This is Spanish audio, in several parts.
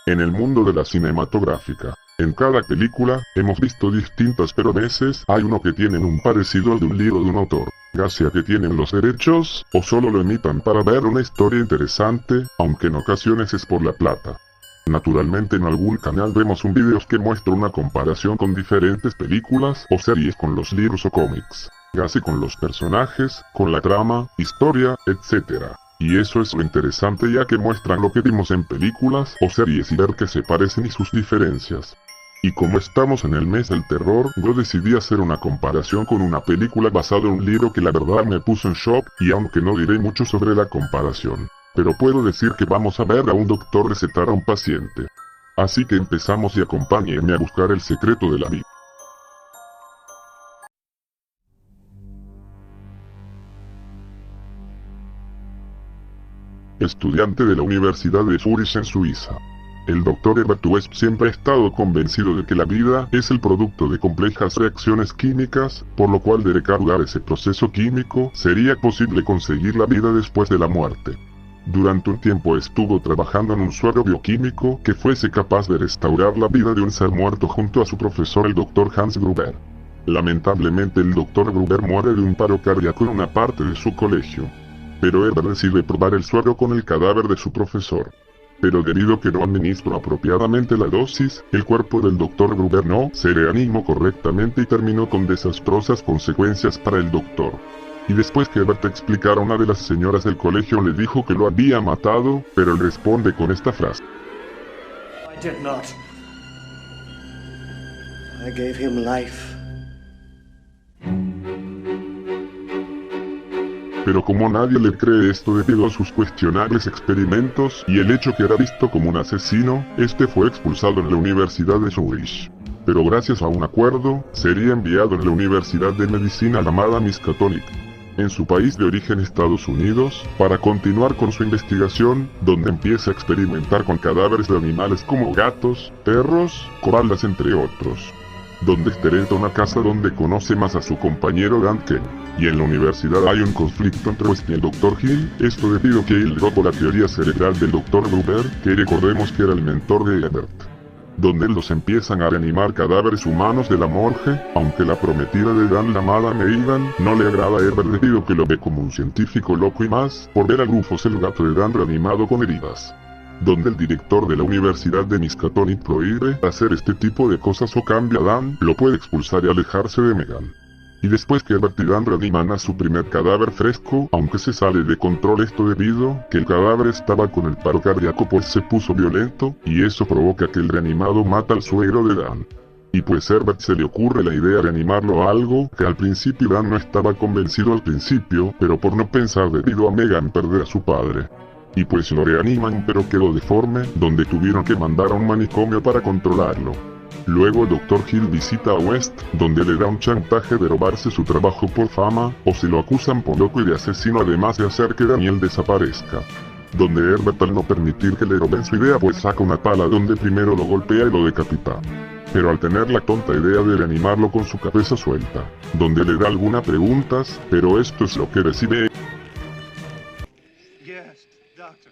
En el mundo de la cinematográfica, en cada película, hemos visto distintas pero a veces hay uno que tienen un parecido al de un libro de un autor, ya sea que tienen los derechos, o solo lo imitan para ver una historia interesante, aunque en ocasiones es por la plata. Naturalmente en algún canal vemos un video que muestra una comparación con diferentes películas o series con los libros o cómics, ya sea con los personajes, con la trama, historia, etc. Y eso es lo interesante ya que muestran lo que vimos en películas o series y ver que se parecen y sus diferencias. Y como estamos en el mes del terror, yo decidí hacer una comparación con una película basada en un libro que la verdad me puso en shock, y aunque no diré mucho sobre la comparación, pero puedo decir que vamos a ver a un doctor recetar a un paciente. Así que empezamos y acompáñenme a buscar el secreto de la vida. Estudiante de la Universidad de Zurich en Suiza. El Dr. Herbert West siempre ha estado convencido de que la vida es el producto de complejas reacciones químicas, por lo cual de recargar ese proceso químico, sería posible conseguir la vida después de la muerte. Durante un tiempo estuvo trabajando en un suero bioquímico que fuese capaz de restaurar la vida de un ser muerto junto a su profesor el Dr. Hans Gruber. Lamentablemente el Dr. Gruber muere de un paro cardíaco en una parte de su colegio. Pero Herbert decide probar el suero con el cadáver de su profesor. Pero debido a que no administró apropiadamente la dosis, el cuerpo del Dr. Gruber no se reanimó correctamente y terminó con desastrosas consecuencias para el doctor. Y después que Herbert explicara a una de las señoras del colegio le dijo que lo había matado, pero él responde con esta frase. I did not. I gave him life. Pero como nadie le cree esto debido a sus cuestionables experimentos y el hecho que era visto como un asesino, este fue expulsado en la Universidad de Zurich. Pero gracias a un acuerdo, sería enviado a la Universidad de Medicina llamada Miskatonic, en su país de origen Estados Unidos, para continuar con su investigación, donde empieza a experimentar con cadáveres de animales como gatos, perros, koalas entre otros. Donde entra a una casa donde conoce más a su compañero Dan Kane, y en la universidad hay un conflicto entre West y el Dr. Hill, esto debido a que él robó la teoría cerebral del Dr. Gruber, que recordemos que era el mentor de Herbert. Donde los empiezan a reanimar cadáveres humanos de la morgue, aunque la prometida de Dan, la amada Megan, no le agrada a Herbert debido a que lo ve como un científico loco y más, por ver a Rufus el gato de Dan reanimado con heridas. Donde el director de la Universidad de Miskatonic prohíbe hacer este tipo de cosas o cambia a Dan, lo puede expulsar y alejarse de Megan. Y después que Herbert y Dan reaniman a su primer cadáver fresco, aunque se sale de control esto debido que el cadáver estaba con el paro cardíaco pues se puso violento, y eso provoca que el reanimado mata al suegro de Dan. Y pues Herbert se le ocurre la idea de reanimarlo a algo que al principio Dan no estaba convencido al principio, pero por no pensar debido a Megan perder a su padre. Y pues lo reaniman pero quedó deforme, donde tuvieron que mandar a un manicomio para controlarlo. Luego el Dr. Hill visita a West, donde le da un chantaje de robarse su trabajo por fama, o se lo acusan por loco y de asesino además de hacer que Daniel desaparezca. Donde Herbert al no permitir que le roben su idea pues saca una pala donde primero lo golpea y lo decapita. Pero al tener la tonta idea de reanimarlo con su cabeza suelta, donde le da algunas preguntas, pero esto es lo que recibe. Yes, Doctor.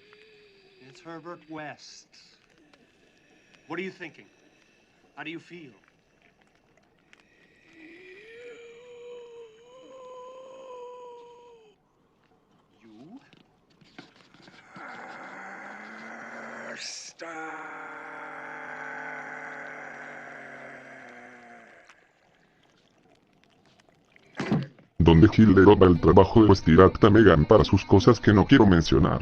It's Herbert West. What are you thinking? How do you feel? You? Donde Hill le roba el trabajo de West y rapta a Megan para sus cosas que no quiero mencionar.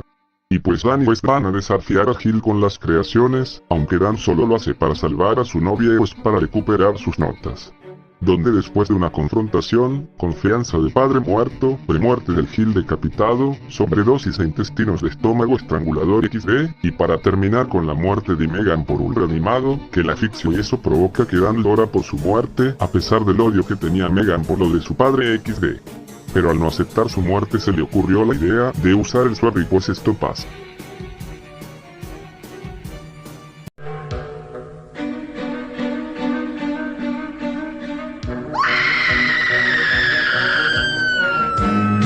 Y pues Dan y West van a desafiar a Hill con las creaciones, aunque Dan solo lo hace para salvar a su novia y West para recuperar sus notas. Donde después de una confrontación, confianza de padre muerto, premuerte del Hill decapitado, sobredosis a intestinos de estómago estrangulador XD, y para terminar con la muerte de Megan por un reanimado, que la asfixia y eso provoca que Dan llora por su muerte, a pesar del odio que tenía Megan por lo de su padre XD. Pero al no aceptar su muerte se le ocurrió la idea de usar el suero y pues esto pasa.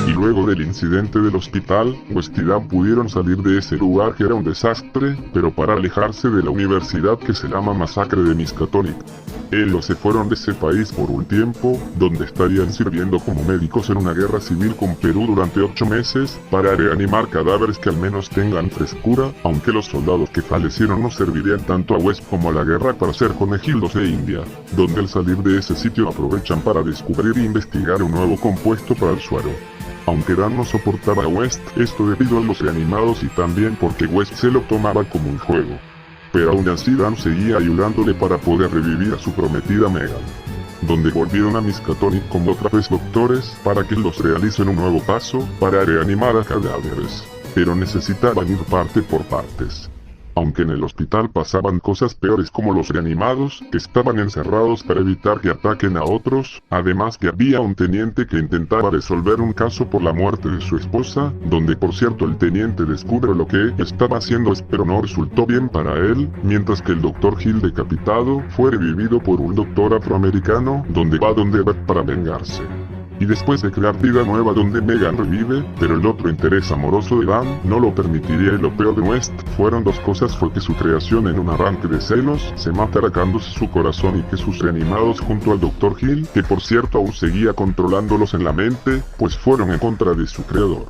Y luego del incidente del hospital, West y Dan pudieron salir de ese lugar que era un desastre, pero para alejarse de la universidad que se llama Masacre de Miskatonic. Ellos se fueron de ese país por un tiempo, donde estarían sirviendo como médicos en una guerra civil con Perú durante 8 meses, para reanimar cadáveres que al menos tengan frescura, aunque los soldados que fallecieron no servirían tanto a West como a la guerra para ser conejillos de India, donde al salir de ese sitio aprovechan para descubrir e investigar un nuevo compuesto para el suero. Aunque Dan no soportaba a West, esto debido a los reanimados y también porque West se lo tomaba como un juego. Pero aún así Dan seguía ayudándole para poder revivir a su prometida Megan. Donde volvieron a Miskatonic como otra vez doctores para que los realicen un nuevo paso para reanimar a cadáveres. Pero necesitaban ir parte por partes. Aunque en el hospital pasaban cosas peores como los reanimados, que estaban encerrados para evitar que ataquen a otros, además que había un teniente que intentaba resolver un caso por la muerte de su esposa, donde por cierto el teniente descubre lo que estaba haciendo pero no resultó bien para él, mientras que el Dr. Hill decapitado fue revivido por un doctor afroamericano, donde va donde va para vengarse. Y después de crear vida nueva donde Megan revive, pero el otro interés amoroso de Dan no lo permitiría y lo peor de West fueron dos cosas: fue que su creación en un arranque de celos se mata arrancándose su corazón y que sus reanimados junto al Dr. Hill, que por cierto aún seguía controlándolos en la mente, pues fueron en contra de su creador.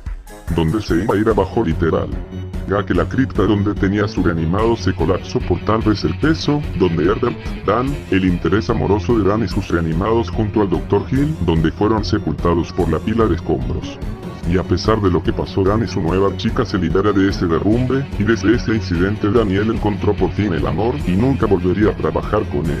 Donde se iba a ir abajo literal. Ya que la cripta donde tenía su reanimado se colapsó por tal vez el peso, donde Herbert, Dan, el interés amoroso de Dan y sus reanimados junto al Dr. Hill, donde fueron sepultados por la pila de escombros. Y a pesar de lo que pasó, Dan y su nueva chica se libera de ese derrumbe, y desde ese incidente Daniel encontró por fin el amor y nunca volvería a trabajar con él.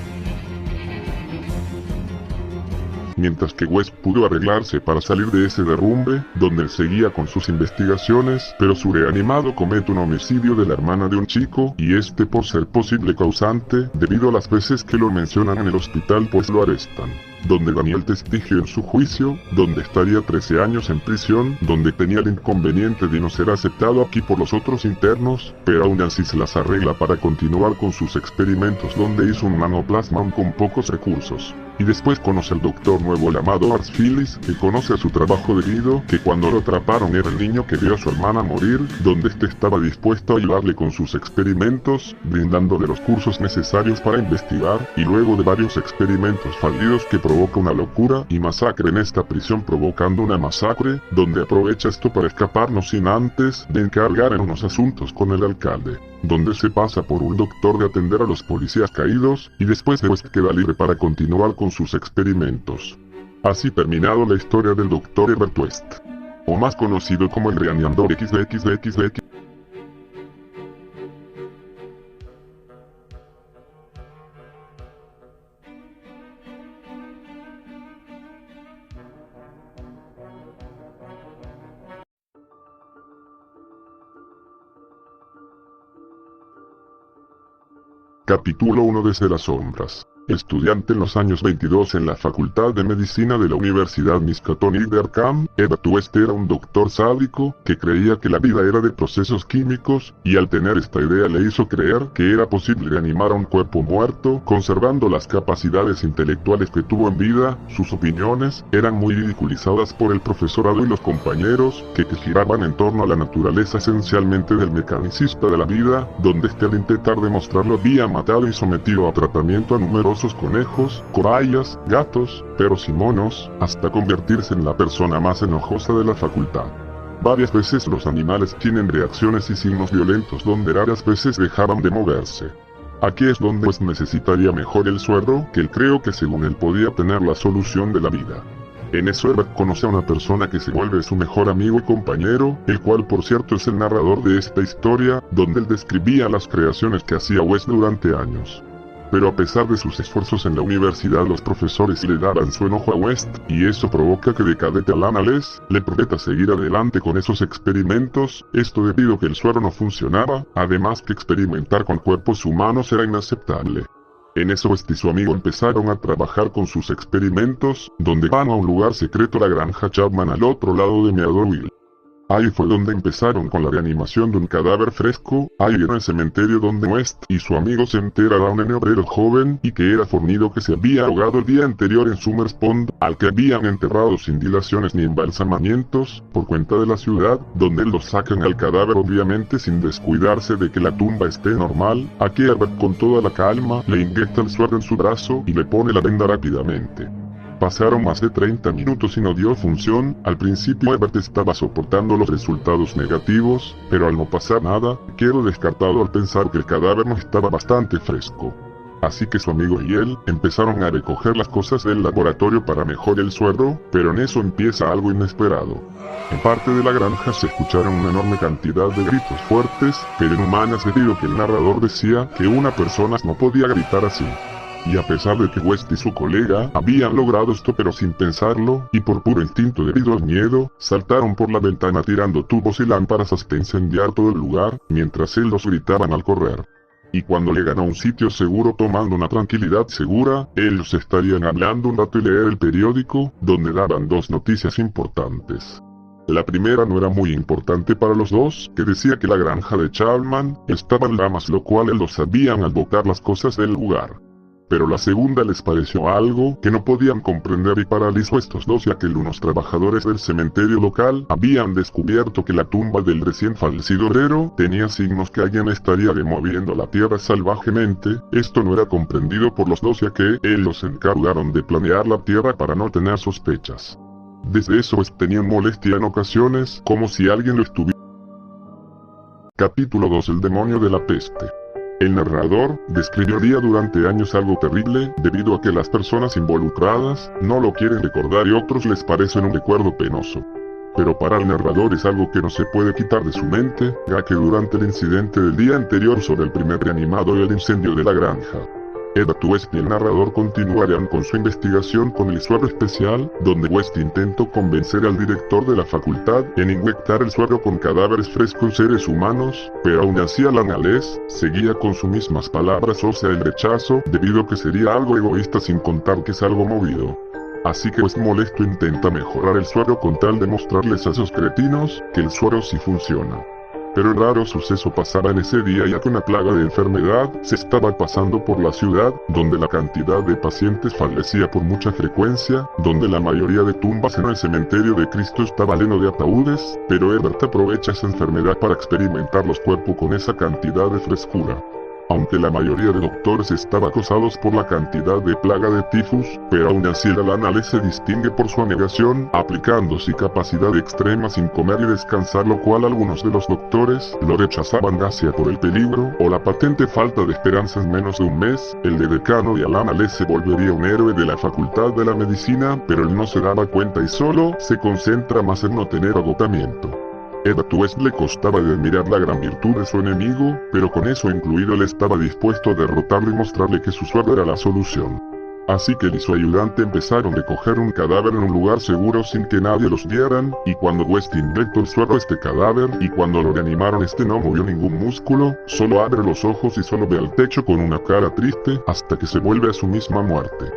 Mientras que West pudo arreglarse para salir de ese derrumbe, donde él seguía con sus investigaciones, pero su reanimado comete un homicidio de la hermana de un chico, y este por ser posible causante, debido a las veces que lo mencionan en el hospital pues lo arrestan. Donde Daniel testigia en su juicio, donde estaría 13 años en prisión, donde tenía el inconveniente de no ser aceptado aquí por los otros internos, pero aún así se las arregla para continuar con sus experimentos donde hizo un nanoplasma con pocos recursos. Y después conoce al doctor nuevo llamado Ars Phyllis, que conoce a su trabajo debido que cuando lo atraparon era el niño que vio a su hermana morir, donde este estaba dispuesto a ayudarle con sus experimentos, brindándole los cursos necesarios para investigar, y luego de varios experimentos fallidos que provoca una locura y masacre en esta prisión provocando una masacre, donde aprovecha esto para escapar no sin antes de encargar en unos asuntos con el alcalde, donde se pasa por un doctor de atender a los policías caídos, y después de West queda libre para continuar con sus experimentos. Así terminado la historia del Dr. Herbert West, o más conocido como el Reanimador XXXX. Capítulo 1 Desde las sombras. Estudiante en los años 22 en la Facultad de Medicina de la Universidad Miskatonic de Arkham, Herbert West era un doctor sádico que creía que la vida era de procesos químicos, y al tener esta idea le hizo creer que era posible reanimar a un cuerpo muerto, conservando las capacidades intelectuales que tuvo en vida. Sus opiniones eran muy ridiculizadas por el profesorado y los compañeros, que giraban en torno a la naturaleza esencialmente del mecanicista de la vida, donde al intentar demostrarlo había matado y sometido a tratamiento a numerosos conejos, cobayas, gatos, perros y monos, hasta convertirse en la persona más enojosa de la facultad. Varias veces los animales tienen reacciones y signos violentos donde raras veces dejaban de moverse. Aquí es donde West necesitaría mejor el suero, que él creo que según él podía tener la solución de la vida. En eso Herbert conoce a una persona que se vuelve su mejor amigo y compañero, el cual por cierto es el narrador de esta historia, donde él describía las creaciones que hacía West durante años. Pero a pesar de sus esfuerzos en la universidad, los profesores le daban su enojo a West, y eso provoca que de cadete Alan Ales le prometa seguir adelante con esos experimentos, esto debido a que el suero no funcionaba, además que experimentar con cuerpos humanos era inaceptable. En eso West y su amigo empezaron a trabajar con sus experimentos, donde van a un lugar secreto, la granja Chapman al otro lado de Meadowville. Ahí fue donde empezaron con la reanimación de un cadáver fresco. Ahí vieron el cementerio donde West y su amigo se entera a un nene obrero joven y que era fornido que se había ahogado el día anterior en Summers Pond, al que habían enterrado sin dilaciones ni embalsamamientos, por cuenta de la ciudad, donde los sacan al cadáver obviamente sin descuidarse de que la tumba esté normal. Aquí Herbert con toda la calma le inyecta el suero en su brazo y le pone la venda rápidamente. Pasaron más de 30 minutos y no dio función. Al principio Herbert estaba soportando los resultados negativos, pero al no pasar nada, quedó descartado al pensar que el cadáver no estaba bastante fresco. Así que su amigo y él empezaron a recoger las cosas del laboratorio para mejorar el suero, pero en eso empieza algo inesperado. En parte de la granja se escucharon una enorme cantidad de gritos fuertes, pero inhumanas debido a que el narrador decía que una persona no podía gritar así. Y a pesar de que West y su colega habían logrado esto pero sin pensarlo, y por puro instinto debido al miedo, saltaron por la ventana tirando tubos y lámparas hasta incendiar todo el lugar, mientras ellos gritaban al correr. Y cuando llegan a un sitio seguro tomando una tranquilidad segura, ellos estarían hablando un rato y leer el periódico, donde daban dos noticias importantes. La primera no era muy importante para los dos, que decía que la granja de Charlman estaba en llamas, lo cual ellos sabían al botar las cosas del lugar. Pero la segunda les pareció algo que no podían comprender y paralizó a estos dos, ya que unos trabajadores del cementerio local habían descubierto que la tumba del recién fallecido obrero tenía signos que alguien estaría removiendo la tierra salvajemente. Esto no era comprendido por los dos, ya que ellos se encargaron de planear la tierra para no tener sospechas. Desde eso tenían molestia en ocasiones, como si alguien lo estuviera. Capítulo 2: El demonio de la peste. El narrador describiría durante años algo terrible, debido a que las personas involucradas no lo quieren recordar y otros les parecen un recuerdo penoso. Pero para el narrador es algo que no se puede quitar de su mente, ya que durante el incidente del día anterior sobre el primer reanimado y el incendio de la granja, Herbert West y el narrador continuarían con su investigación con el suero especial, donde West intentó convencer al director de la facultad en inyectar el suero con cadáveres frescos seres humanos, pero aún así Alan Alés seguía con sus mismas palabras, o sea el rechazo, debido a que sería algo egoísta sin contar que es algo movido. Así que West molesto intenta mejorar el suero con tal de mostrarles a esos cretinos que el suero sí funciona. Pero el raro suceso pasaba en ese día, ya que una plaga de enfermedad se estaba pasando por la ciudad, donde la cantidad de pacientes fallecía por mucha frecuencia, donde la mayoría de tumbas en el cementerio de Cristo estaba lleno de ataúdes, pero Herbert aprovecha esa enfermedad para experimentar los cuerpos con esa cantidad de frescura. Aunque la mayoría de doctores estaban acosados por la cantidad de plaga de tifus, pero aún así el Alan Alés se distingue por su abnegación, aplicándose capacidad extrema sin comer y descansar, lo cual algunos de los doctores lo rechazaban ya sea por el peligro o la patente falta de esperanza. En menos de un mes, el decano y Alan Alés se volvería un héroe de la facultad de la medicina, pero él no se daba cuenta y solo se concentra más en no tener agotamiento. Herbert West le costaba de admirar la gran virtud de su enemigo, pero con eso incluido él estaba dispuesto a derrotarlo y mostrarle que su suero era la solución. Así que él y su ayudante empezaron a recoger un cadáver en un lugar seguro sin que nadie los vieran, y cuando West inyectó el suero a este cadáver y cuando lo reanimaron no movió ningún músculo, solo abre los ojos y solo ve al techo con una cara triste hasta que se vuelve a su misma muerte.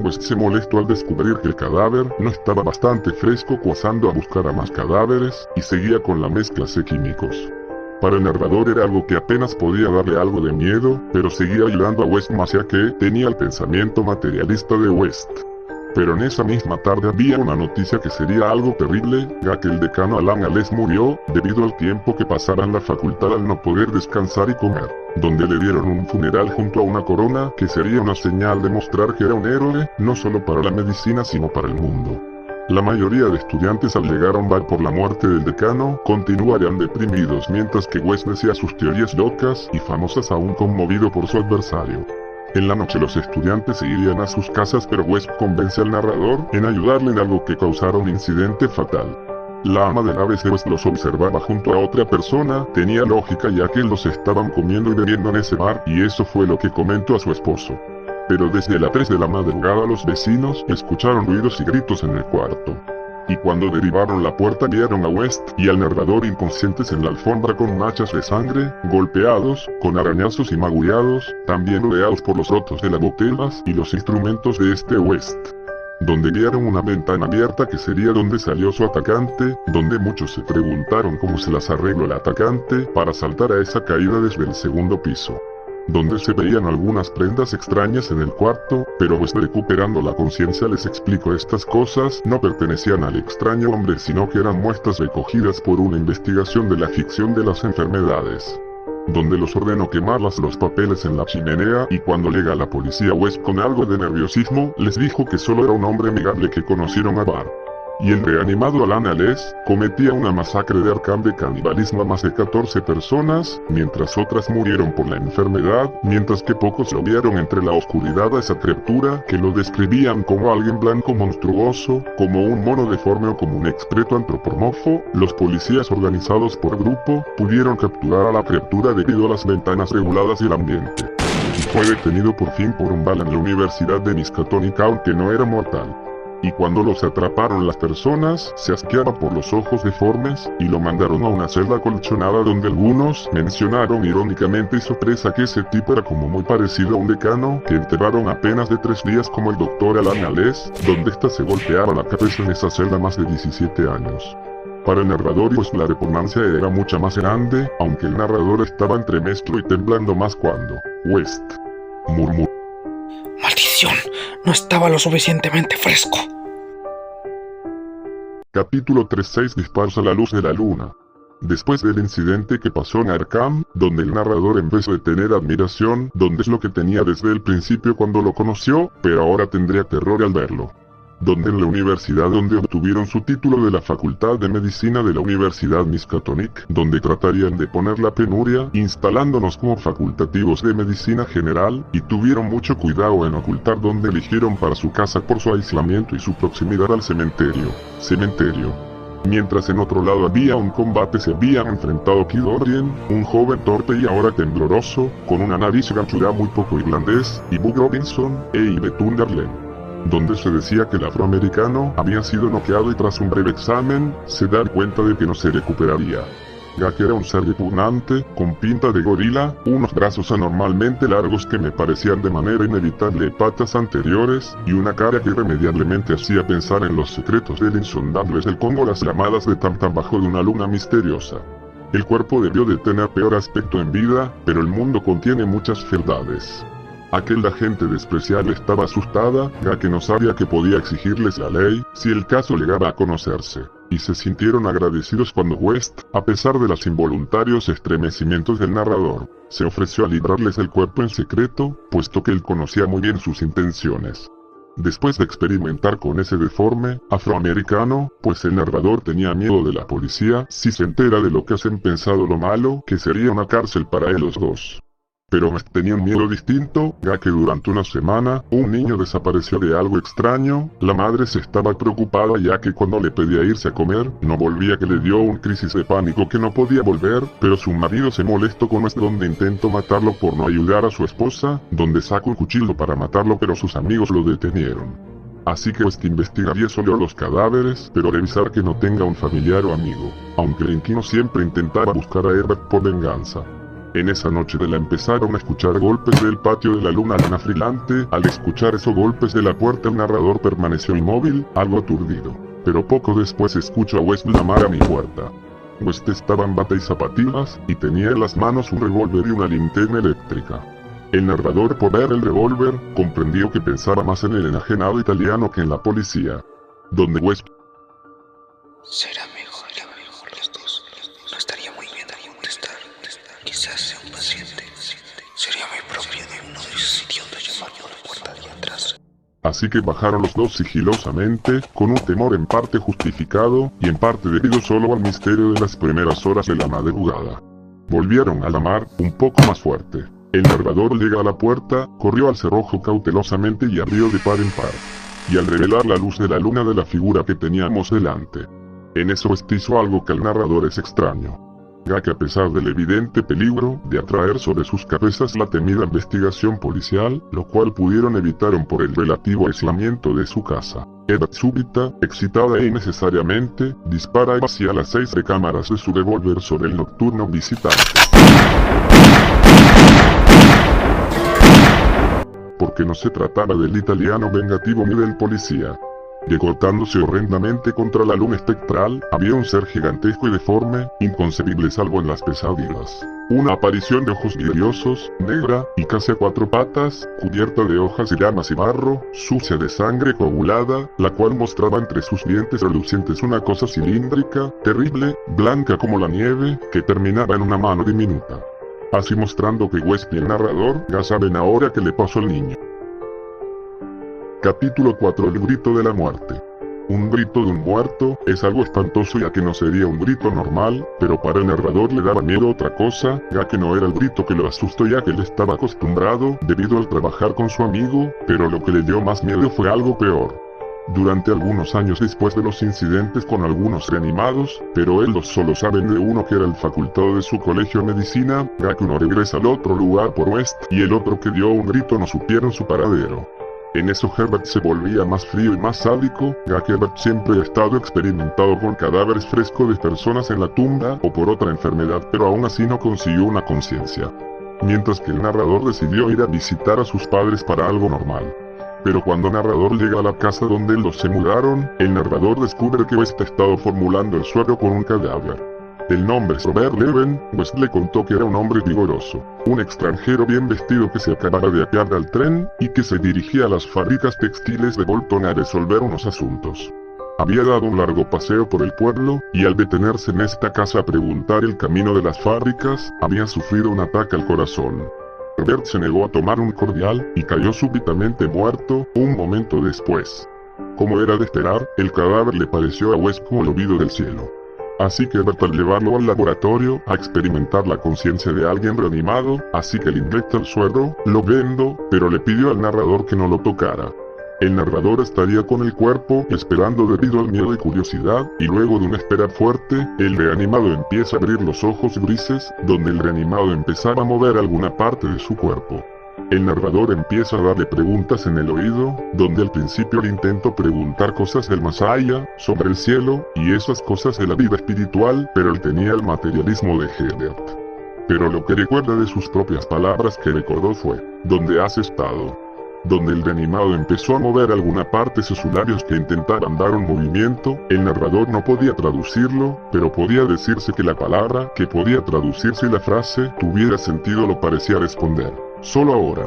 West se molestó al descubrir que el cadáver no estaba bastante fresco, pasando a buscar a más cadáveres, y seguía con la mezcla de químicos. Para el narrador era algo que apenas podía darle algo de miedo, pero seguía ayudando a West más ya que tenía el pensamiento materialista de West. Pero en esa misma tarde había una noticia que sería algo terrible, ya que el decano Alan Alés murió, debido al tiempo que pasara en la facultad al no poder descansar y comer, donde le dieron un funeral junto a una corona que sería una señal de mostrar que era un héroe, no solo para la medicina sino para el mundo. La mayoría de estudiantes al llegar a un bar por la muerte del decano, continuarían deprimidos mientras que West decía sus teorías locas y famosas aún conmovido por su adversario. En la noche los estudiantes se irían a sus casas, pero West convence al narrador en ayudarle en algo que causara un incidente fatal. La ama del ABC West los observaba junto a otra persona, tenía lógica ya que los estaban comiendo y bebiendo en ese bar, y eso fue lo que comentó a su esposo. Pero desde las 3 de la madrugada los vecinos escucharon ruidos y gritos en el cuarto. Y cuando derribaron la puerta vieron a West y al narrador inconscientes en la alfombra con manchas de sangre, golpeados, con arañazos y magullados, también rodeados por los rotos de las botellas y los instrumentos de West. donde vieron una ventana abierta que sería donde salió su atacante, donde muchos se preguntaron cómo se las arregló el atacante para saltar a esa caída desde el segundo piso, donde se veían algunas prendas extrañas en el cuarto, pero West, recuperando la conciencia, les explicó estas cosas no pertenecían al extraño hombre, sino que eran muestras recogidas por una investigación de la ficción de las enfermedades, donde los ordenó quemar los papeles en la chimenea, y cuando llega la policía, West, con algo de nerviosismo, les dijo que solo era un hombre amigable que conocieron a Bar. Y el reanimado Alan Ales cometía una masacre de Arkham de canibalismo a más de 14 personas, mientras otras murieron por la enfermedad, mientras que pocos lo vieron entre la oscuridad a esa criatura que lo describían como alguien blanco monstruoso, como un mono deforme o como un experto antropomorfo. Los policías organizados por grupo pudieron capturar a la criatura debido a las ventanas reguladas y el ambiente. Y fue detenido por fin por un bala en la Universidad de Miskatonic, aunque no era mortal. Y cuando los atraparon, las personas se asqueaban por los ojos deformes, y lo mandaron a una celda acolchonada donde algunos mencionaron irónicamente y sorpresa que ese tipo era como muy parecido a un decano que enterraron apenas de 3 días como el Dr. Alan Ales, donde ésta se golpeaba la cabeza en esa celda más de 17 años. Para el narrador, pues la repugnancia era mucha más grande, aunque el narrador estaba entre mezclo y temblando más cuando West murmuró: ¡Maldición! No estaba lo suficientemente fresco. Capítulo 3:6 Disparos a la luz de la luna. Después del incidente que pasó en Arkham, donde el narrador empezó a tener admiración, donde es lo que tenía desde el principio cuando lo conoció, pero ahora tendría terror al verlo. Donde en la universidad donde obtuvieron su título de la Facultad de Medicina de la Universidad Miskatonic, donde tratarían de poner la penuria, instalándonos como facultativos de medicina general, y tuvieron mucho cuidado en ocultar donde eligieron para su casa por su aislamiento y su proximidad al cementerio. Mientras en otro lado había un combate, se habían enfrentado Kid Orien, un joven torpe y ahora tembloroso, con una nariz ganchura muy poco irlandés, y Bug Robinson, e Yvette Tunderlen, donde se decía que el afroamericano había sido noqueado y tras un breve examen, se da cuenta de que no se recuperaría, ya que era un ser repugnante, con pinta de gorila, unos brazos anormalmente largos que me parecían de manera inevitable patas anteriores, y una cara que irremediablemente hacía pensar en los secretos del insondable del Congo, las llamadas de Tam-Tam bajo de una luna misteriosa. El cuerpo debió de tener peor aspecto en vida, pero el mundo contiene muchas verdades. Aquel agente despreciable estaba asustada, ya que no sabía que podía exigirles la ley, si el caso llegaba a conocerse, y se sintieron agradecidos cuando West, a pesar de los involuntarios estremecimientos del narrador, se ofreció a librarles el cuerpo en secreto, puesto que él conocía muy bien sus intenciones. Después de experimentar con ese deforme afroamericano, pues el narrador tenía miedo de la policía si se entera de lo que hacen pensado lo malo que sería una cárcel para ellos dos. Pero tenía un miedo distinto, ya que durante una semana, un niño desapareció de algo extraño. La madre se estaba preocupada ya que cuando le pedía irse a comer, no volvía, que le dio un crisis de pánico que no podía volver, pero su marido se molestó con esto, donde intentó matarlo por no ayudar a su esposa, donde sacó un cuchillo para matarlo, pero sus amigos lo detenieron. Así que West investigaría solo los cadáveres, pero revisar que no tenga un familiar o amigo, aunque el inquilino siempre intentaba buscar a Herbert por venganza. En esa noche de la empezaron a escuchar golpes del patio de la luna anafrilante. Al escuchar esos golpes de la puerta, el narrador permaneció inmóvil, algo aturdido. Pero poco después escuchó a West llamar a mi puerta. West estaba en bata y zapatillas, y tenía en las manos un revólver y una linterna eléctrica. El narrador, por ver el revólver, comprendió que pensaba más en el enajenado italiano que en la policía. Donde West: será mejor los dos. No estaría muy bien contestar. Quizás sea un paciente. Sería muy propio de uno de esos idiotas llamar por la puerta de atrás. Así que bajaron los dos sigilosamente, con un temor en parte justificado, y en parte debido solo al misterio de las primeras horas de la madrugada. Volvieron a llamar, un poco más fuerte. El narrador llega a la puerta, corrió al cerrojo cautelosamente y abrió de par en par. Y al revelar la luz de la luna de la figura que teníamos delante, en eso hizo algo que al narrador es extraño, ya que a pesar del evidente peligro de atraer sobre sus cabezas la temida investigación policial, lo cual pudieron evitar por el relativo aislamiento de su casa, era súbita, excitada e innecesariamente, dispara hacia las 6 recámaras de su revólver sobre el nocturno visitante. Porque no se trataba del italiano vengativo ni del policía, y cortándose horrendamente contra la luna espectral, había un ser gigantesco y deforme, inconcebible salvo en las pesadillas. Una aparición de ojos vidriosos, negra, y casi a 4 patas, cubierta de hojas y llamas y barro, sucia de sangre coagulada, la cual mostraba entre sus dientes relucientes una cosa cilíndrica, terrible, blanca como la nieve, que terminaba en una mano diminuta. Así mostrando que West y el narrador ya saben ahora qué le pasó al niño. Capítulo 4. El grito de la muerte. Un grito de un muerto es algo espantoso, ya que no sería un grito normal, pero para el narrador le daba miedo otra cosa, ya que no era el grito que lo asustó, ya que él estaba acostumbrado debido al trabajar con su amigo, pero lo que le dio más miedo fue algo peor. Durante algunos años después de los incidentes con algunos reanimados, pero él solo saben de uno que era el facultado de su colegio de medicina, ya que uno regresa al otro lugar por West, y el otro que dio un grito no supieron su paradero. En eso Herbert se volvía más frío y más sádico, ya que Herbert siempre ha estado experimentado con cadáveres frescos de personas en la tumba o por otra enfermedad, pero aún así no consiguió una conciencia. Mientras que el narrador decidió ir a visitar a sus padres para algo normal. Pero cuando el narrador llega a la casa donde los se mudaron, el narrador descubre que West ha estado formulando el sueño con un cadáver. El nombre es Robert Leven. West le contó que era un hombre vigoroso, un extranjero bien vestido que se acababa de apear al tren, y que se dirigía a las fábricas textiles de Bolton a resolver unos asuntos. Había dado un largo paseo por el pueblo, y al detenerse en esta casa a preguntar el camino de las fábricas, había sufrido un ataque al corazón. Robert se negó a tomar un cordial, y cayó súbitamente muerto, un momento después. Como era de esperar, el cadáver le pareció a West como llovido del cielo. Así que Herbert, al llevarlo al laboratorio a experimentar la conciencia de alguien reanimado, así que le inyecta el suero, lo vendo, pero le pidió al narrador que no lo tocara. El narrador estaría con el cuerpo esperando debido al miedo y curiosidad, y luego de una espera fuerte, el reanimado empieza a abrir los ojos grises, donde el reanimado empezaba a mover alguna parte de su cuerpo. El narrador empieza a darle preguntas en el oído, donde al principio le intentó preguntar cosas del más allá, sobre el cielo, y esas cosas de la vida espiritual, pero él tenía el materialismo de Herbert. Pero lo que recuerda de sus propias palabras que recordó fue, ¿dónde has estado? Donde el reanimado empezó a mover alguna parte de sus labios que intentaban dar un movimiento, el narrador no podía traducirlo, pero podía decirse que la palabra que podía traducirse y la frase tuviera sentido lo parecía responder. Solo ahora.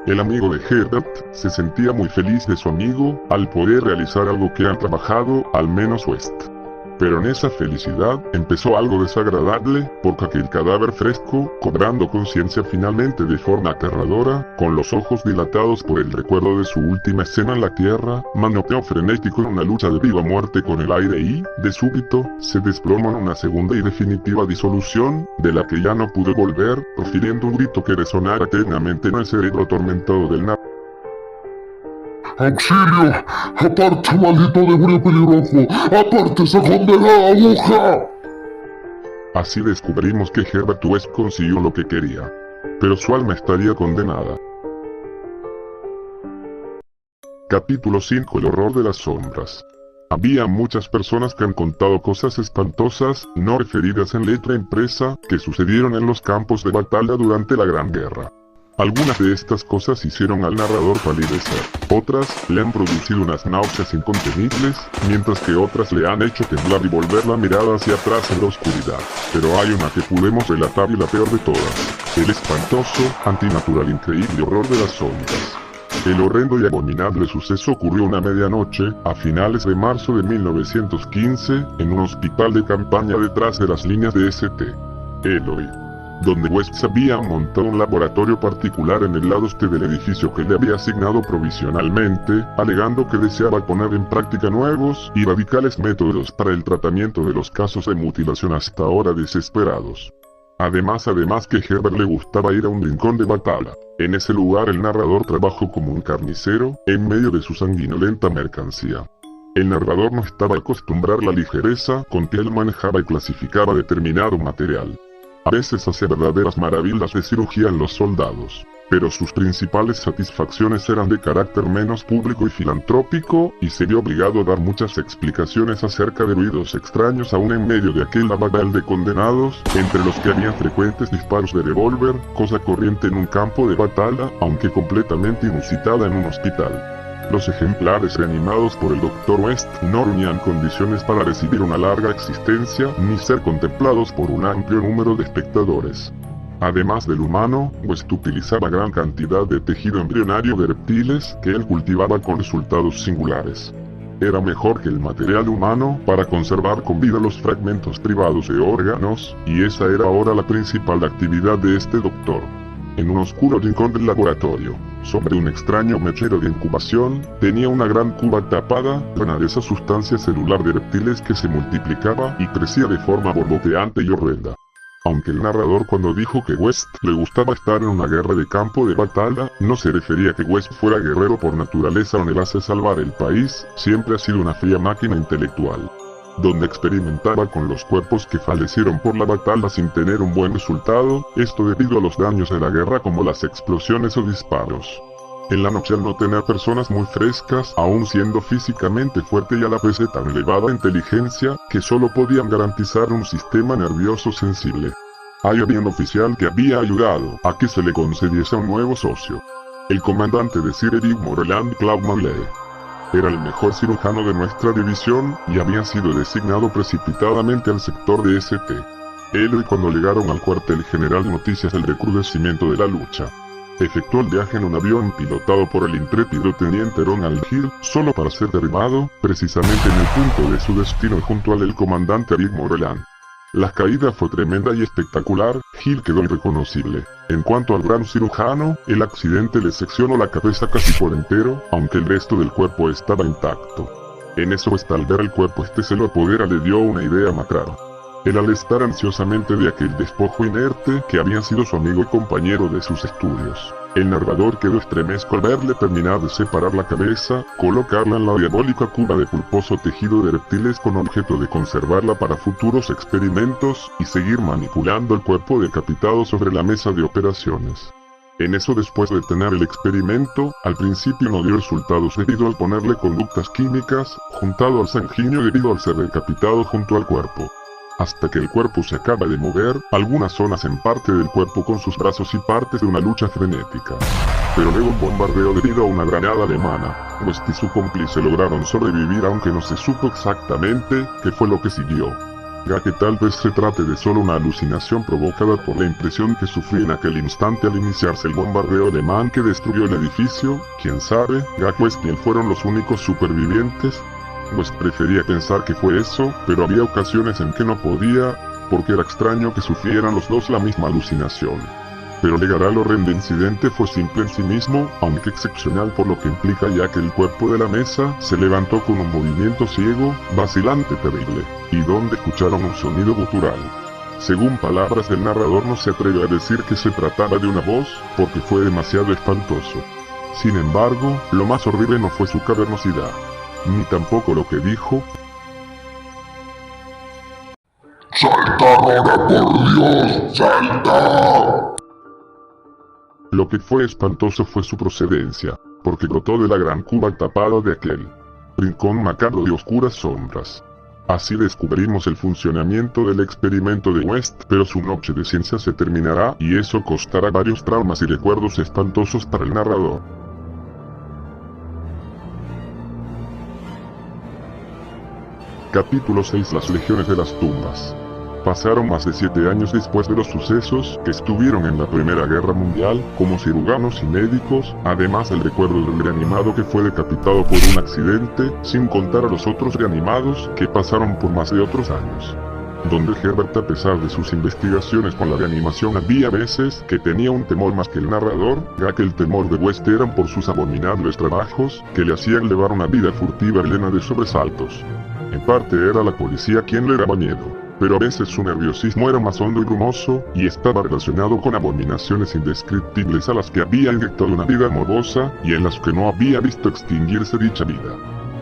El amigo de Herbert se sentía muy feliz de su amigo al poder realizar algo que han trabajado, al menos West. Pero en esa felicidad empezó algo desagradable, porque aquel cadáver fresco, cobrando conciencia finalmente de forma aterradora, con los ojos dilatados por el recuerdo de su última escena en la tierra, manoteó frenético en una lucha de viva muerte con el aire y, de súbito, se desplomó en una segunda y definitiva disolución, de la que ya no pudo volver, profiriendo un grito que resonara eternamente en el cerebro atormentado del narrador. ¡Auxilio! ¡Aparte, maldito demonio pelirrojo! ¡Aparte esa condenada aguja! Así descubrimos que Herbert West consiguió lo que quería. Pero su alma estaría condenada. Capítulo 5. El horror de las sombras. Había muchas personas que han contado cosas espantosas, no referidas en letra impresa, que sucedieron en los campos de batalla durante la Gran Guerra. Algunas de estas cosas hicieron al narrador palidecer, otras le han producido unas náuseas incontenibles, mientras que otras le han hecho temblar y volver la mirada hacia atrás en la oscuridad. Pero hay una que podemos relatar y la peor de todas, el espantoso, antinatural, increíble horror de las sombras. El horrendo y abominable suceso ocurrió una medianoche, a finales de marzo de 1915, en un hospital de campaña detrás de las líneas de St. Eloy, donde West había montado un laboratorio particular en el lado este del edificio que le había asignado provisionalmente, alegando que deseaba poner en práctica nuevos y radicales métodos para el tratamiento de los casos de mutilación hasta ahora desesperados. Además que Herbert le gustaba ir a un rincón de batalla. En ese lugar el narrador trabajó como un carnicero, en medio de su sanguinolenta mercancía. El narrador no estaba acostumbrado a la ligereza con que él manejaba y clasificaba determinado material. A veces hacía verdaderas maravillas de cirugía en los soldados, pero sus principales satisfacciones eran de carácter menos público y filantrópico, y se vio obligado a dar muchas explicaciones acerca de ruidos extraños aún en medio de aquel lavadal de condenados, entre los que había frecuentes disparos de revólver, cosa corriente en un campo de batalla, aunque completamente inusitada en un hospital. Los ejemplares reanimados por el Dr. West no reunían condiciones para recibir una larga existencia ni ser contemplados por un amplio número de espectadores. Además del humano, West utilizaba gran cantidad de tejido embrionario de reptiles que él cultivaba con resultados singulares. Era mejor que el material humano para conservar con vida los fragmentos privados de órganos, y esa era ahora la principal actividad de este doctor. En un oscuro rincón del laboratorio, sobre un extraño mechero de incubación, tenía una gran cuba tapada, llena de esa sustancia celular de reptiles que se multiplicaba y crecía de forma borboteante y horrenda. Aunque el narrador cuando dijo que West le gustaba estar en una guerra de campo de batalla, no se refería a que West fuera guerrero por naturaleza o negase salvar el país, siempre ha sido una fría máquina intelectual, donde experimentaba con los cuerpos que fallecieron por la batalla sin tener un buen resultado, esto debido a los daños de la guerra como las explosiones o disparos. En la noche al no tener personas muy frescas, aún siendo físicamente fuerte y a la vez de tan elevada inteligencia, que solo podían garantizar un sistema nervioso sensible. Hay un oficial que había ayudado a que se le concediese un nuevo socio. El comandante de Sir Eric Moreland Claude Manley. Era el mejor cirujano de nuestra división, y había sido designado precipitadamente al sector de St. Él cuando llegaron al cuartel general noticias del recrudecimiento de la lucha. Efectuó el viaje en un avión pilotado por el intrépido teniente Ronald Hill, solo para ser derribado, precisamente en el punto de su destino junto al comandante Eric Moreland. La caída fue tremenda y espectacular, Hill quedó irreconocible. En cuanto al gran cirujano, el accidente le seccionó la cabeza casi por entero, aunque el resto del cuerpo estaba intacto. En eso al ver el cuerpo se lo apodera le dio una idea macabra. Él al estar ansiosamente de aquel despojo inerte que había sido su amigo y compañero de sus estudios. El narrador quedó estremezco al verle terminar de separar la cabeza, colocarla en la diabólica cuba de pulposo tejido de reptiles con objeto de conservarla para futuros experimentos, y seguir manipulando el cuerpo decapitado sobre la mesa de operaciones. En eso después de tener el experimento, al principio no dio resultados debido al ponerle conductas químicas, juntado al sanguíneo debido al ser decapitado junto al cuerpo. Hasta que el cuerpo se acaba de mover, algunas zonas en parte del cuerpo con sus brazos y partes de una lucha frenética. Pero luego un bombardeo debido a una granada alemana. West y su cómplice lograron sobrevivir aunque no se supo exactamente qué fue lo que siguió. Ya que tal vez se trate de solo una alucinación provocada por la impresión que sufrí en aquel instante al iniciarse el bombardeo alemán que destruyó el edificio, quién sabe, ya que West y él fueron los únicos supervivientes. West prefería pensar que fue eso, pero había ocasiones en que no podía, porque era extraño que sufrieran los dos la misma alucinación. Pero llegar al horrendo incidente fue simple en sí mismo, aunque excepcional por lo que implica ya que el cuerpo de la mesa se levantó con un movimiento ciego, vacilante terrible, y donde escucharon un sonido gutural. Según palabras del narrador no se atreve a decir que se trataba de una voz, porque fue demasiado espantoso. Sin embargo, lo más horrible no fue su cavernosidad, ni tampoco lo que dijo. ¡Salta, Rora, por Dios! ¡Salta! Lo que fue espantoso fue su procedencia, porque brotó de la gran cuba tapada de aquel rincón macabro de oscuras sombras. Así descubrimos el funcionamiento del experimento de West, pero su noche de ciencia se terminará y eso costará varios traumas y recuerdos espantosos para el narrador. Capítulo 6: Las legiones de las tumbas. Pasaron más de 7 años después de los sucesos que estuvieron en la Primera Guerra Mundial, como cirujanos y médicos, además del recuerdo del reanimado que fue decapitado por un accidente, sin contar a los otros reanimados que pasaron por más de otros años. Donde Herbert, a pesar de sus investigaciones con la reanimación, había veces que tenía un temor más que el narrador, ya que el temor de West eran por sus abominables trabajos, que le hacían llevar una vida furtiva llena de sobresaltos. En parte era la policía quien le daba miedo, pero a veces su nerviosismo era más hondo y brumoso, y estaba relacionado con abominaciones indescriptibles a las que había inyectado una vida morbosa, y en las que no había visto extinguirse dicha vida.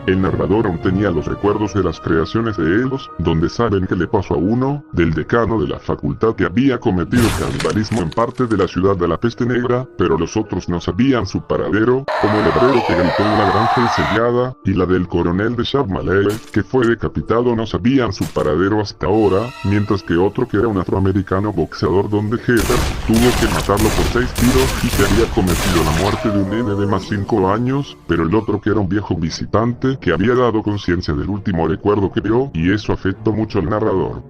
El narrador aún tenía los recuerdos de las creaciones de ellos, donde saben que le pasó a uno, del decano de la facultad que había cometido canibalismo en parte de la ciudad de la peste negra, pero los otros no sabían su paradero, como el obrero que gritó en la granja incendiada, y la del coronel de Sharmaley, que fue decapitado, no sabían su paradero hasta ahora, mientras que otro que era un afroamericano boxeador donde Heather tuvo que matarlo por 6 tiros y que había cometido la muerte de un nene de más 5 años, pero el otro que era un viejo visitante que había dado conciencia del último recuerdo que vio, y eso afectó mucho al narrador.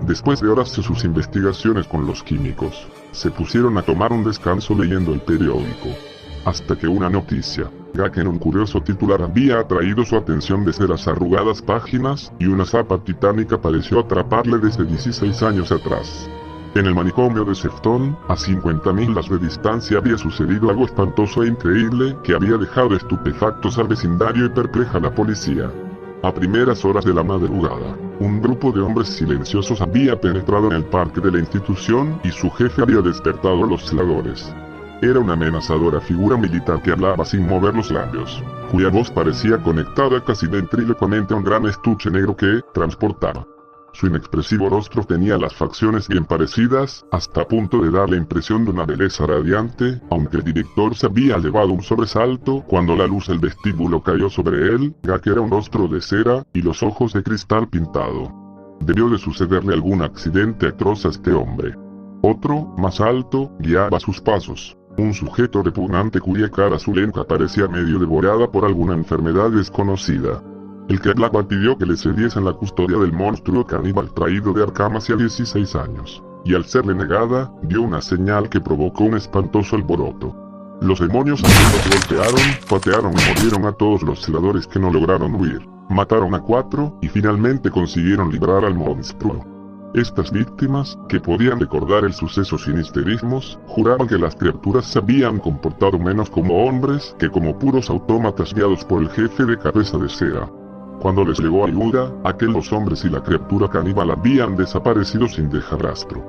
Después de horas de sus investigaciones con los químicos, se pusieron a tomar un descanso leyendo el periódico. Hasta que una noticia, ya que en un curioso titular había atraído su atención desde las arrugadas páginas, y una zapa titánica pareció atraparle desde 16 años atrás. En el manicomio de Sefton, a 50 millas de distancia, había sucedido algo espantoso e increíble que había dejado estupefactos al vecindario y perpleja a la policía. A primeras horas de la madrugada, un grupo de hombres silenciosos había penetrado en el parque de la institución y su jefe había despertado a los celadores. Era una amenazadora figura militar que hablaba sin mover los labios, cuya voz parecía conectada casi ventrílocamente a un gran estuche negro que transportaba. Su inexpresivo rostro tenía las facciones bien parecidas, hasta a punto de dar la impresión de una belleza radiante, aunque el director se había elevado un sobresalto cuando la luz del vestíbulo cayó sobre él, ya que era un rostro de cera y los ojos de cristal pintado. Debió de sucederle algún accidente atroz a este hombre. Otro, más alto, guiaba sus pasos. Un sujeto repugnante cuya cara azulenta parecía medio devorada por alguna enfermedad desconocida. El que hablaba pidió que le cediesen la custodia del monstruo caníbal traído de Arkham hacía 16 años, y al serle negada, dio una señal que provocó un espantoso alboroto. Los demonios los golpearon, patearon y mordieron a todos los celadores que no lograron huir, mataron a 4, y finalmente consiguieron librar al monstruo. Estas víctimas, que podían recordar el suceso sin histerismos, juraban que las criaturas se habían comportado menos como hombres que como puros autómatas guiados por el jefe de cabeza de cera. Cuando les llegó ayuda, aquellos hombres y la criatura caníbal habían desaparecido sin dejar rastro.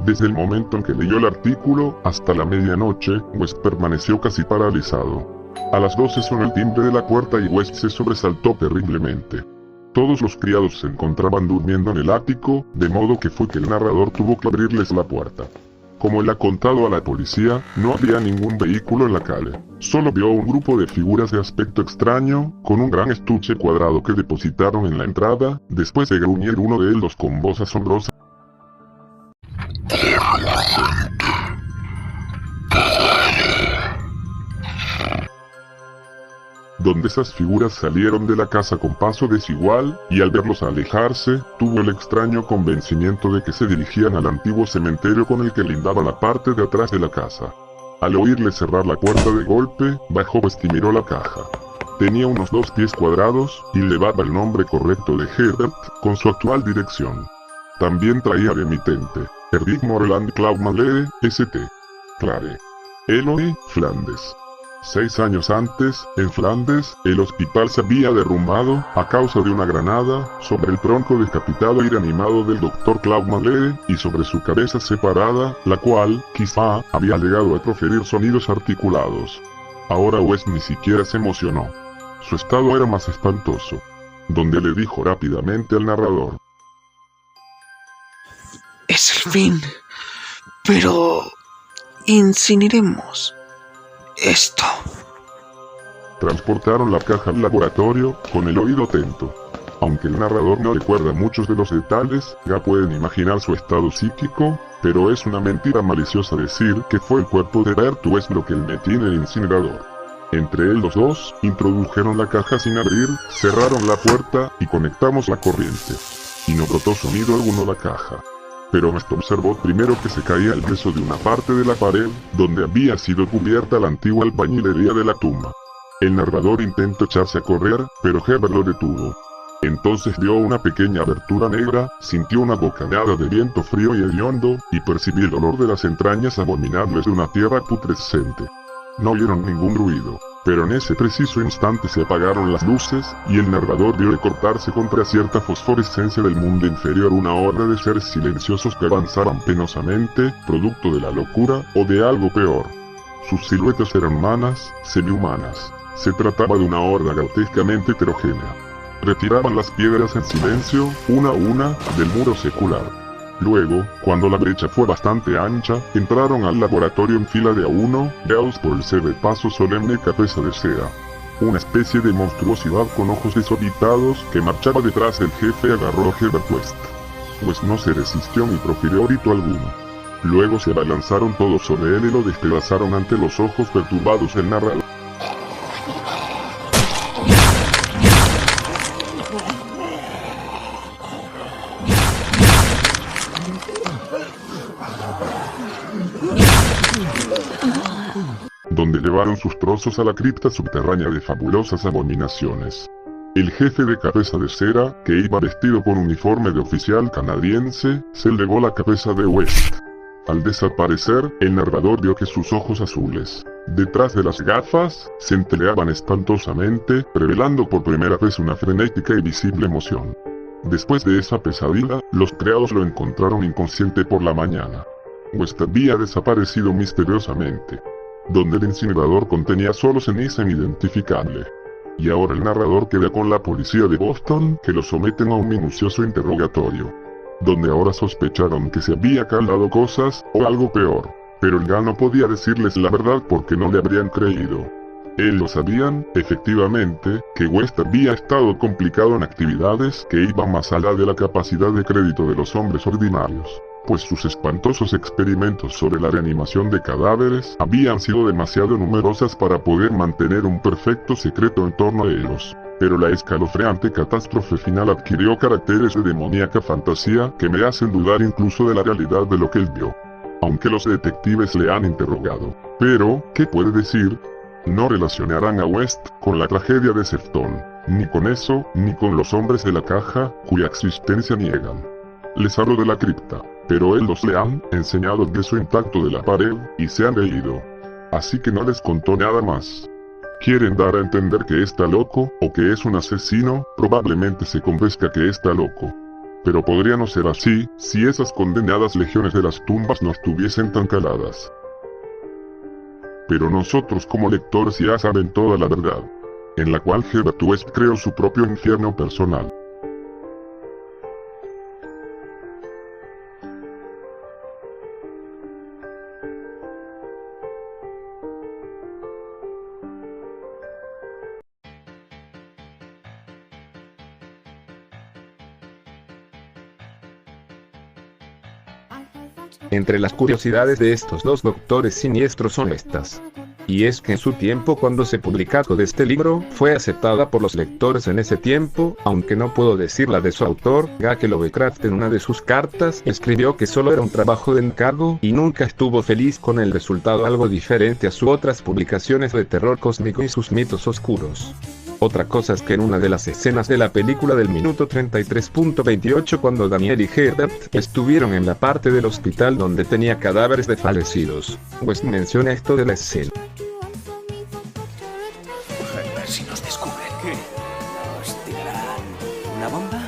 Desde el momento en que leyó el artículo, hasta la medianoche, West permaneció casi paralizado. A las 12 sonó el timbre de la puerta y West se sobresaltó terriblemente. Todos los criados se encontraban durmiendo en el ático, de modo que fue que el narrador tuvo que abrirles la puerta. Como él ha contado a la policía, no había ningún vehículo en la calle. Solo vio un grupo de figuras de aspecto extraño, con un gran estuche cuadrado que depositaron en la entrada, después de gruñir uno de ellos con voz asombrosa. Donde esas figuras salieron de la casa con paso desigual, y al verlos alejarse, tuvo el extraño convencimiento de que se dirigían al antiguo cementerio con el que lindaba la parte de atrás de la casa. Al oírle cerrar la puerta de golpe, bajó y miró la caja. Tenía unos 2 pies cuadrados, y llevaba el nombre correcto de Herbert, con su actual dirección. También traía de emitente, Eric Moreland Cloudmale, St. Clare. Eloy, Flandes. 6 años antes, en Flandes, el hospital se había derrumbado a causa de una granada sobre el tronco decapitado y reanimado del Dr. Cloudmale, y sobre su cabeza separada, la cual, quizá, había llegado a proferir sonidos articulados. Ahora West ni siquiera se emocionó. Su estado era más espantoso. Donde le dijo rápidamente al narrador: Es el fin, pero incineremos esto. Transportaron la caja al laboratorio, con el oído atento. Aunque el narrador no recuerda muchos de los detalles, ya pueden imaginar su estado psíquico, pero es una mentira maliciosa decir que fue el cuerpo de Bert West lo que él metió en el incinerador. Entre los dos, introdujeron la caja sin abrir, cerraron la puerta y conectamos la corriente. Y no brotó sonido alguno la caja. Pero West observó primero que se caía el yeso de una parte de la pared, donde había sido cubierta la antigua albañilería de la tumba. El narrador intentó echarse a correr, pero Herbert lo detuvo. Entonces vio una pequeña abertura negra, sintió una bocanada de viento frío y hediondo, y percibió el olor de las entrañas abominables de una tierra putrescente. No oyeron ningún ruido, pero en ese preciso instante se apagaron las luces, y el narrador vio recortarse contra cierta fosforescencia del mundo inferior una horda de seres silenciosos que avanzaban penosamente, producto de la locura, o de algo peor. Sus siluetas eran humanas, semi-humanas. Se trataba de una horda grotescamente heterogénea. Retiraban las piedras en silencio, una a una, del muro secular. Luego, cuando la brecha fue bastante ancha, entraron al laboratorio en fila de a uno, guiados por el paso solemne Cabeza de Cera. Una especie de monstruosidad con ojos desorbitados que marchaba detrás del jefe agarró a Herbert West. Pues no se resistió ni profirió grito alguno. Luego se abalanzaron todos sobre él y lo despedazaron ante los ojos perturbados del narrador. Donde llevaron sus trozos a la cripta subterránea de fabulosas abominaciones. El jefe de Cabeza de Cera, que iba vestido con uniforme de oficial canadiense, se legó la cabeza de West. Al desaparecer, el narrador vio que sus ojos azules, detrás de las gafas, centelleaban espantosamente, revelando por primera vez una frenética y visible emoción. Después de esa pesadilla, los criados lo encontraron inconsciente por la mañana. West había desaparecido misteriosamente. Donde el incinerador contenía solo ceniza inidentificable. Y ahora el narrador queda con la policía de Boston, que lo someten a un minucioso interrogatorio. Donde ahora sospecharon que se había calado cosas, o algo peor. Pero el GA no podía decirles la verdad porque no le habrían creído. Ellos sabían, efectivamente, que West había estado complicado en actividades que iban más allá de la capacidad de crédito de los hombres ordinarios. Pues sus espantosos experimentos sobre la reanimación de cadáveres habían sido demasiado numerosas para poder mantener un perfecto secreto en torno a ellos. Pero la escalofriante catástrofe final adquirió caracteres de demoníaca fantasía que me hacen dudar incluso de la realidad de lo que él vio. Aunque los detectives le han interrogado. Pero, ¿qué puede decir? No relacionarán a West con la tragedia de Sefton, ni con eso, ni con los hombres de la caja, cuya existencia niegan. Les hablo de la cripta, pero ellos le han enseñado el beso intacto de la pared, y se han reído. Así que no les contó nada más. Quieren dar a entender que está loco, o que es un asesino, probablemente se convenzca que está loco. Pero podría no ser así, si esas condenadas legiones de las tumbas no estuviesen tan caladas. Pero nosotros como lectores ya saben toda la verdad. En la cual Herbert West creó su propio infierno personal. Entre las curiosidades de estos dos doctores siniestros son estas. Y es que en su tiempo cuando se publicó de este libro, fue aceptada por los lectores en ese tiempo, aunque no puedo decir la de su autor, ya que Lovecraft en una de sus cartas escribió que solo era un trabajo de encargo y nunca estuvo feliz con el resultado, algo diferente a sus otras publicaciones de terror cósmico y sus mitos oscuros. Otra cosa es que en una de las escenas de la película del minuto 33.28 cuando Daniel y Herbert estuvieron en la parte del hospital donde tenía cadáveres de fallecidos, West menciona esto de la escena. Herbert, si nos descubren, ¿qué? ¿Nos tirarán una bomba?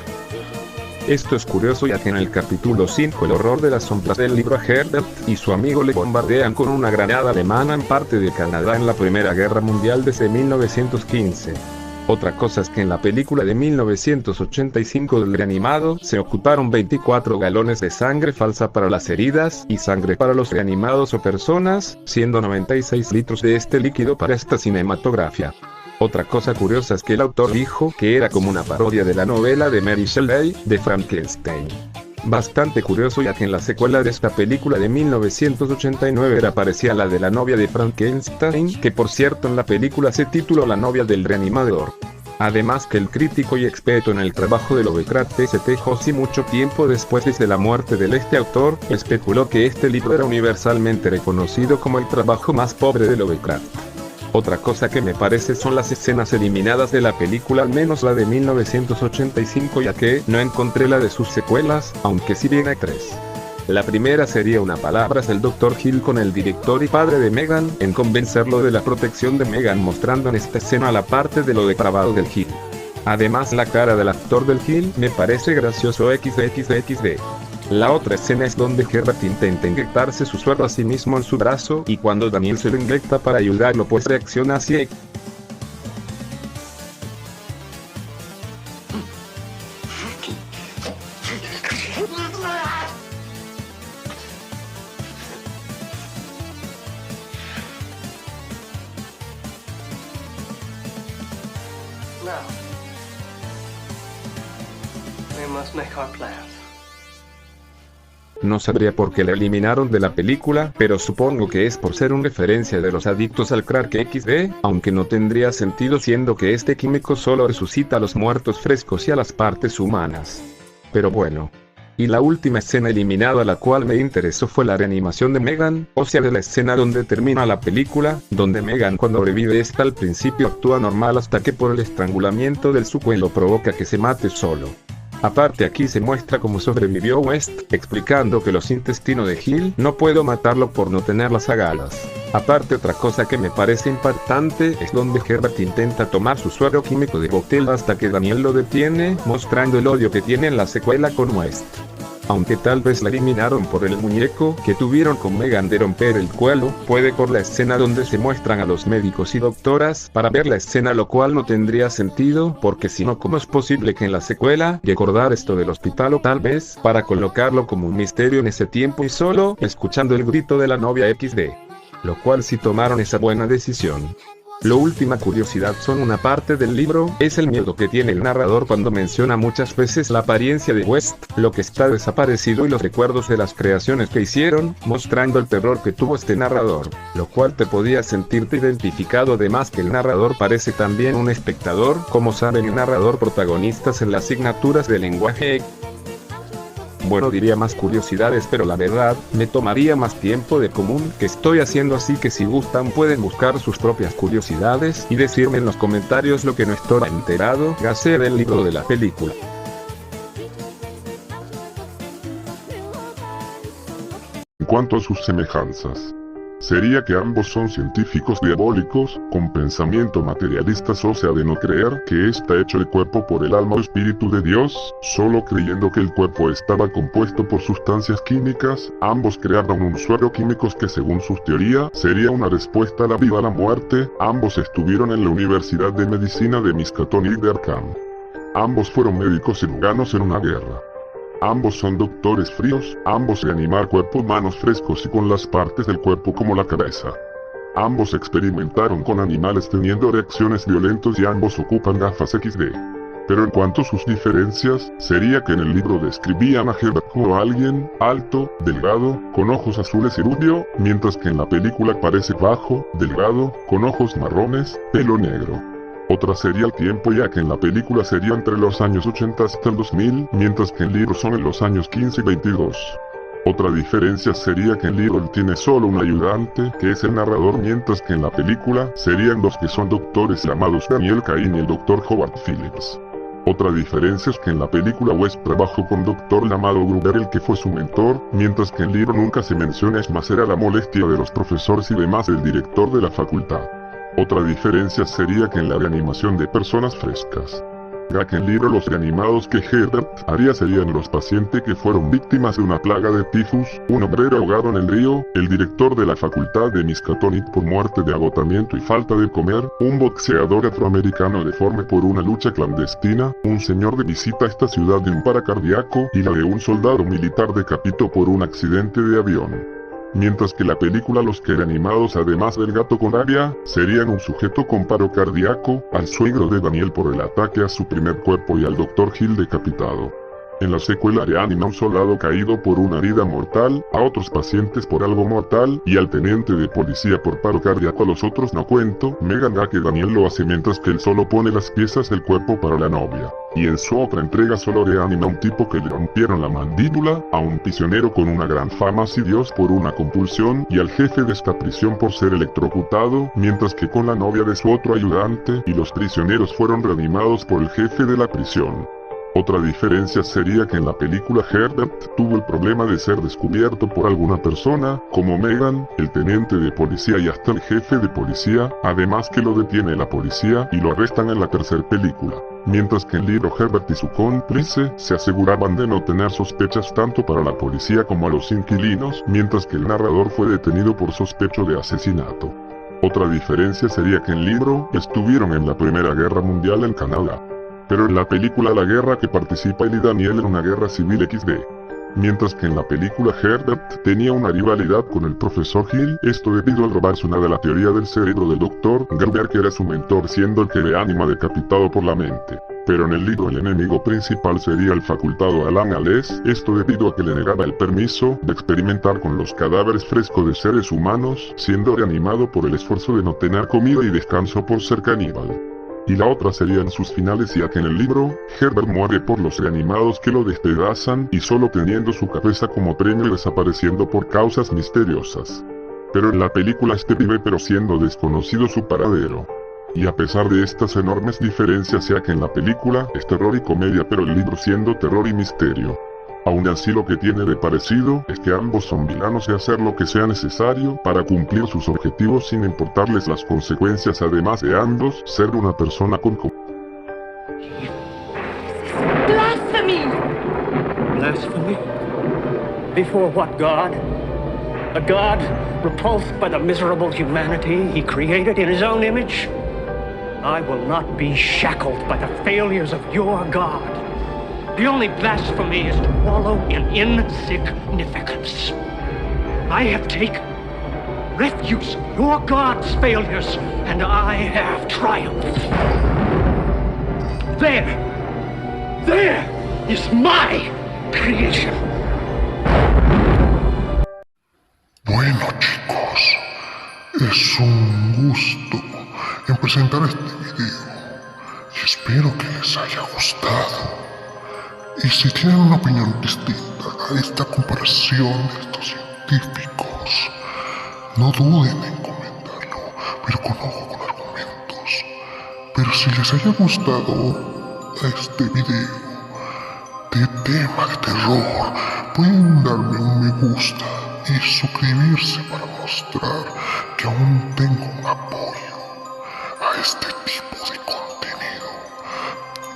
Esto es curioso ya que en el capítulo 5 el horror de las sombras del libro a Herbert y su amigo le bombardean con una granada alemana en parte de Canadá en la Primera Guerra Mundial desde 1915. Otra cosa es que en la película de 1985 del reanimado se ocuparon 24 galones de sangre falsa para las heridas y sangre para los reanimados o personas, siendo 96 litros de este líquido para esta cinematografía. Otra cosa curiosa es que el autor dijo que era como una parodia de la novela de Mary Shelley, de Frankenstein. Bastante curioso ya que en la secuela de esta película de 1989 era parecida a la de la novia de Frankenstein, que por cierto en la película se tituló La novia del reanimador. Además que el crítico y experto en el trabajo de Lovecraft S.T. Hossie mucho tiempo después de la muerte de este autor, especuló que este libro era universalmente reconocido como el trabajo más pobre de Lovecraft. Otra cosa que me parece son las escenas eliminadas de la película, al menos la de 1985, ya que no encontré la de sus secuelas, aunque sí bien hay 3. La primera sería una palabras del Dr. Hill con el director y padre de Megan, en convencerlo de la protección de Megan, mostrando en esta escena la parte de lo depravado del Hill. Además la cara del actor del Hill me parece gracioso XD. La otra escena es donde Herbert intenta inyectarse su suero a sí mismo en su brazo, y cuando Daniel se lo inyecta para ayudarlo pues reacciona así. Now, we must make our plans. No sabría por qué la eliminaron de la película, pero supongo que es por ser una referencia de los adictos al crack XD, aunque no tendría sentido siendo que este químico solo resucita a los muertos frescos y a las partes humanas. Pero bueno. Y la última escena eliminada la cual me interesó fue la reanimación de Megan, o sea de la escena donde termina la película, donde Megan cuando revive esta al principio actúa normal hasta que por el estrangulamiento del sucuelo provoca que se mate solo. Aparte aquí se muestra cómo sobrevivió West, explicando que los intestinos de Hill no puedo matarlo por no tener las agallas. Aparte otra cosa que me parece impactante es donde Herbert intenta tomar su suero químico de Botella hasta que Daniel lo detiene, mostrando el odio que tiene en la secuela con West. Aunque tal vez la eliminaron por el muñeco que tuvieron con Megan de romper el cuello, puede por la escena donde se muestran a los médicos y doctoras para ver la escena, lo cual no tendría sentido, porque si no, ¿cómo es posible que en la secuela recordar esto del hospital o tal vez para colocarlo como un misterio en ese tiempo y solo escuchando el grito de la novia XD? Lo cual sí tomaron esa buena decisión. Lo última curiosidad son una parte del libro, es el miedo que tiene el narrador cuando menciona muchas veces la apariencia de West, lo que está desaparecido y los recuerdos de las creaciones que hicieron, mostrando el terror que tuvo este narrador, lo cual te podía sentirte identificado, además que el narrador parece también un espectador, como saben el narrador protagonistas en las asignaturas de lenguaje. Bueno, diría más curiosidades, pero la verdad, me tomaría más tiempo de común que estoy haciendo, así que si gustan pueden buscar sus propias curiosidades y decirme en los comentarios lo que no estoy enterado, gacé del libro de la película. En cuanto a sus semejanzas, sería que ambos son científicos diabólicos, con pensamiento materialistas, o sea de no creer que está hecho el cuerpo por el alma o espíritu de Dios, solo creyendo que el cuerpo estaba compuesto por sustancias químicas. Ambos crearon un suero químicos que según sus teorías sería una respuesta a la vida a la muerte. Ambos estuvieron en la Universidad de Medicina de Miskatonic y Derkham. Ambos fueron médicos cirujanos en una guerra. Ambos son doctores fríos, ambos reanimar cuerpos humanos frescos y con las partes del cuerpo como la cabeza. Ambos experimentaron con animales teniendo reacciones violentas y ambos ocupan gafas XD. Pero en cuanto a sus diferencias, sería que en el libro describían a Herbert como alguien alto, delgado, con ojos azules y rubio, mientras que en la película parece bajo, delgado, con ojos marrones, pelo negro. Otra sería el tiempo, ya que en la película sería entre los años 80 hasta el 2000, mientras que en el libro son en los años 15 y 22. Otra diferencia sería que en el libro él tiene solo un ayudante, que es el narrador, mientras que en la película serían dos que son doctores llamados Daniel Cain y el Dr. Howard Phillips. Otra diferencia es que en la película West trabajó con un doctor llamado Gruber, el que fue su mentor, mientras que en el libro nunca se menciona, es más era la molestia de los profesores y demás del director de la facultad. Otra diferencia sería que en la reanimación de personas frescas, ya que en el libro los reanimados que Herbert haría serían los pacientes que fueron víctimas de una plaga de tifus, un obrero ahogado en el río, el director de la facultad de Miskatonic por muerte de agotamiento y falta de comer, un boxeador afroamericano deforme por una lucha clandestina, un señor de visita a esta ciudad de un paro cardíaco y la de un soldado militar decapitado por un accidente de avión. Mientras que la película los que reanimados además del gato con rabia, serían un sujeto con paro cardíaco, al suegro de Daniel por el ataque a su primer cuerpo y al Dr. Hill decapitado. En la secuela reanima a un soldado caído por una herida mortal, a otros pacientes por algo mortal, y al teniente de policía por paro cardíaco. A los otros no cuento. Megan da que Daniel lo hace mientras que él solo pone las piezas del cuerpo para la novia. Y en su otra entrega solo reanima a un tipo que le rompieron la mandíbula, a un prisionero con una gran fama así Dios por una compulsión, y al jefe de esta prisión por ser electrocutado, mientras que con la novia de su otro ayudante, y los prisioneros fueron reanimados por el jefe de la prisión. Otra diferencia sería que en la película Herbert tuvo el problema de ser descubierto por alguna persona, como Megan, el teniente de policía y hasta el jefe de policía, además que lo detiene la policía y lo arrestan en la tercera película. Mientras que en el libro Herbert y su cómplice se aseguraban de no tener sospechas tanto para la policía como a los inquilinos, mientras que el narrador fue detenido por sospecho de asesinato. Otra diferencia sería que en el libro estuvieron en la Primera Guerra Mundial en Canadá. Pero en la película La Guerra que participa él y Daniel en una guerra civil XD. Mientras que en la película Herbert tenía una rivalidad con el profesor Hill, esto debido al robarse una de la teoría del cerebro del Dr. Gerber, que era su mentor, siendo el que le anima decapitado por la mente. Pero en el libro el enemigo principal sería el facultado Alan Alés, esto debido a que le negaba el permiso de experimentar con los cadáveres frescos de seres humanos, siendo reanimado por el esfuerzo de no tener comida y descanso por ser caníbal. Y la otra sería en sus finales, ya que en el libro, Herbert muere por los reanimados que lo despedazan y solo teniendo su cabeza como premio y desapareciendo por causas misteriosas. Pero en la película vive pero siendo desconocido su paradero. Y a pesar de estas enormes diferencias, ya que en la película es terror y comedia pero el libro siendo terror y misterio. Aún así lo que tiene de parecido es que ambos son villanos y hacer lo que sea necesario para cumplir sus objetivos sin importarles las consecuencias, además de ambos ser una persona con Blasphemy! Blasphemy? Before what God? A God repulsed by the miserable humanity he created in his own image? I will not be shackled by the failures of your God. The only blasphemy is to wallow in insignificance. I have taken refuse in your God's failures, and I have triumphed. There is my creation. Bueno, chicos, es un gusto en presentar este video y espero que les haya gustado. Y si tienen una opinión distinta a esta comparación de estos científicos, no duden en comentarlo, pero con ojo, con argumentos. Pero si les haya gustado este video de tema de terror, pueden darme un me gusta y suscribirse para mostrar que aún tengo un apoyo a este tipo de contenido.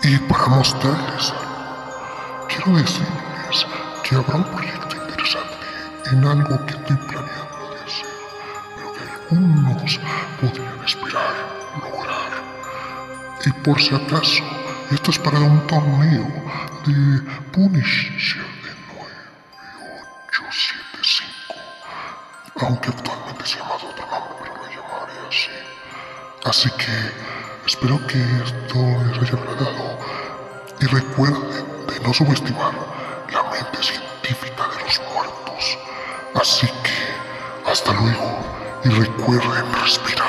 Y para mostrarles algo, quiero decirles que habrá un proyecto interesante en algo que estoy planeando de hacer, pero que algunos podrían esperar lograr. Y por si acaso, esto es para un torneo de Punisher de 9875, aunque actualmente se llama de otro nombre, pero lo llamaré así. Así que espero que esto les haya agradado y recuerden de no subestimar la mente científica de los muertos. Así que hasta luego y recuerden respirar.